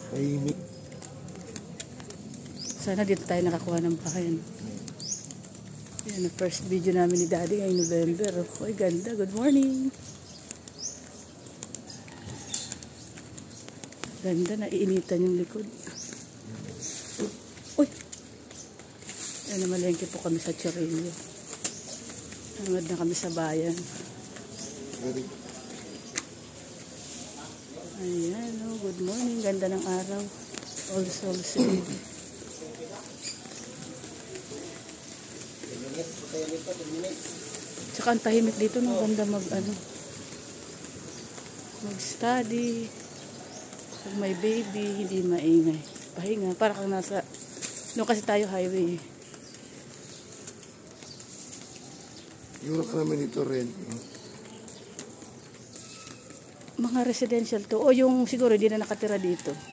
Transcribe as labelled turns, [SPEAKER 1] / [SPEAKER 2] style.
[SPEAKER 1] Tahimik.
[SPEAKER 2] Sana dito tayo nakakuha ng bahay. Yan ang first video namin ni Daddy ngayong November. Uy, ganda. Good morning. Ganda, naiinitan yung likod. Uy! Yan, namalengke po kami sa Chorrillo. Nangad na kami sa bayan. Ayan, oh, good morning. Ganda ng araw. All Souls Eve. Tsaka ang tahimik dito, no? Ganda mag-study. Pag may baby, hindi maingay. Pahinga, para kang nasa, no, kasi tayo highway.
[SPEAKER 1] Yung ka naman ito rin.
[SPEAKER 2] Mga residential to. O yung siguro hindi na nakatira dito.